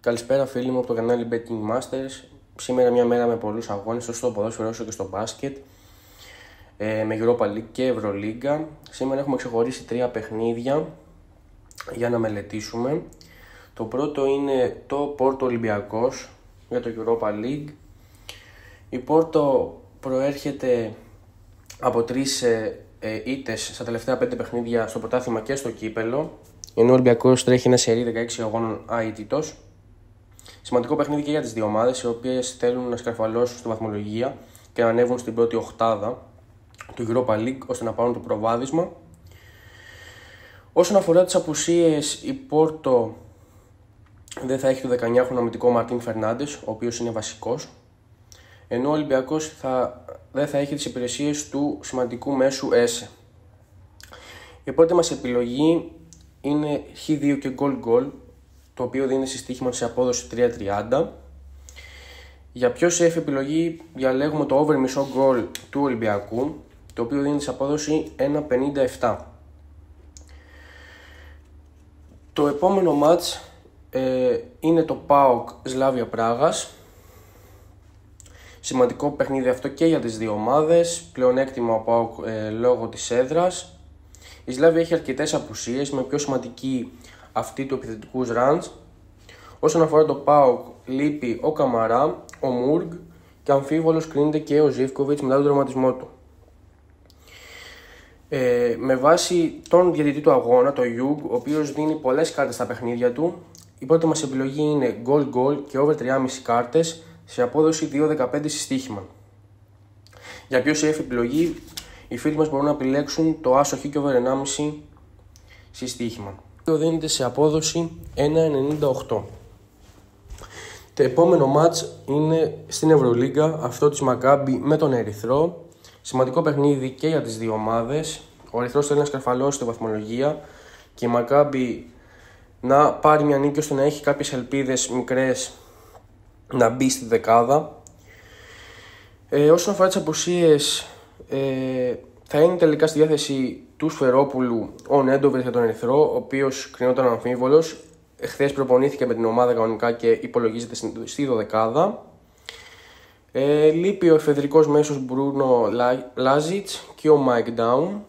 Καλησπέρα φίλοι μου από το κανάλι Betting Masters. Σήμερα μια μέρα με πολλούς αγώνες, τόσο στο ποδόσφαιρο όσο και στο μπάσκετ, με Europa League και Euroliga. Σήμερα έχουμε ξεχωρίσει 3 παιχνίδια για να μελετήσουμε. Το πρώτο είναι το Porto Ολυμπιακός για το Europa League. Η Porto προέρχεται από 3 ήττες στα τελευταία 5 παιχνίδια στο πρωτάθλημα και στο κύπελο, ενώ ο Ολυμπιακός τρέχει ένα σερί 16 αγώνων αίτητος. Σημαντικό παιχνίδι και για τις δύο ομάδες, οι οποίες θέλουν να σκαρφαλώσουν στη βαθμολογία και να ανέβουν στην πρώτη οχτάδα του Europa League ώστε να πάρουν το προβάδισμα. Όσον αφορά τις απουσίες, η Porto δεν θα έχει το 19χρονο αμυντικό Μαρτίν Φερνάντες, ο οποίος είναι βασικός, ενώ ο Ολυμπιακός δεν θα έχει τις υπηρεσίες του σημαντικού μέσου Έσε. Η πρώτη μας επιλογή είναι Χ2 και goal, το οποίο δίνει συστοίχημα σε απόδοση 3.30. Για πιο safe επιλογή διαλέγουμε το over μισό γκολ του Ολυμπιακού, το οποίο δίνει σε απόδοση 1.57. Το επόμενο match είναι το ΠΑΟΚ Σλάβια Πράγας. Σημαντικό παιχνίδι αυτό και για τις δύο ομάδες, πλεονέκτημα ο ΠΑΟΚ λόγω της έδρας. Η Σλάβια έχει αρκετές απουσίες, με πιο σημαντική αυτή του επιθετικούς ραντς. Όσον αφορά το ΠΑΟΚ, λείπει ο Καμαρά, ο Μούργκ και αμφίβολος κρίνεται και ο Ζίβκοβιτς μετά τον τραυματισμό του. Με βάση τον διαιτητή του αγώνα, το Ιούγκ, ο οποίος δίνει πολλές κάρτες στα παιχνίδια του, η πρώτη μας επιλογή είναι goal και over 3,5 κάρτες σε απόδοση 2.15 συστοίχημα. Για πιο safe επιλογή, οι φίλοι μας μπορούν να επιλέξουν το άσο Χ και over 1,5 συστοίχημα. Δίνεται σε απόδοση 1.98. Το επόμενο match είναι στην Ευρωλίγκα, αυτό της Μακάμπι με τον Ερυθρό. Σημαντικό παιχνίδι και για τις δύο ομάδες. Ο Ερυθρός θέλει να σκαρφαλώσει τη βαθμολογία και η Μακάμπι να πάρει μια νίκη ώστε να έχει κάποιες ελπίδες μικρές να μπει στη δεκάδα. Όσον αφορά τις απουσίες, θα είναι τελικά στη διάθεση του Σφερόπουλου ο Νέντοβιτς για τον Ερυθρό, ο οποίος κρινόταν αμφίβολος. Χθες προπονήθηκε με την ομάδα κανονικά και υπολογίζεται στη δωδεκάδα. Λείπει ο εφεδρικός μέσος Μπρούνο Λάζιτς και ο Μάικ Ντάουν.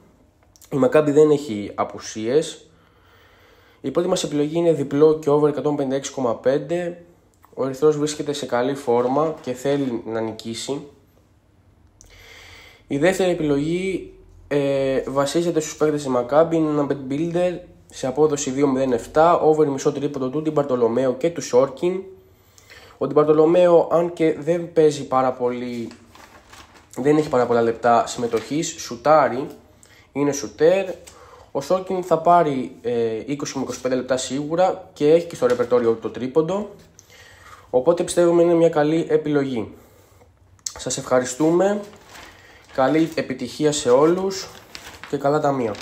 Η Μακάμπι δεν έχει απουσίες. Η πρώτη μας επιλογή είναι διπλό και over 156,5. Ο Ερυθρός βρίσκεται σε καλή φόρμα και θέλει να νικήσει. Η δεύτερη επιλογή βασίζεται στους παίκτες της Μακάμπι, είναι ένα bet builder σε απόδοση 2.07, over μισό τρίποντο του Ντιμπαρτολομέο και του Σόρκιν. Ο Ντιμπαρτολομέο, αν και δεν παίζει δεν έχει πάρα πολλά λεπτά συμμετοχής, σουτάρει, είναι σουτέρ. Ο Σόρκιν θα πάρει 20 με 25 λεπτά σίγουρα και έχει και στο ρεπερτόριο το τρίποντο, οπότε πιστεύουμε είναι μια καλή επιλογή. Σας ευχαριστούμε, καλή επιτυχία σε όλους και καλά ταμεία.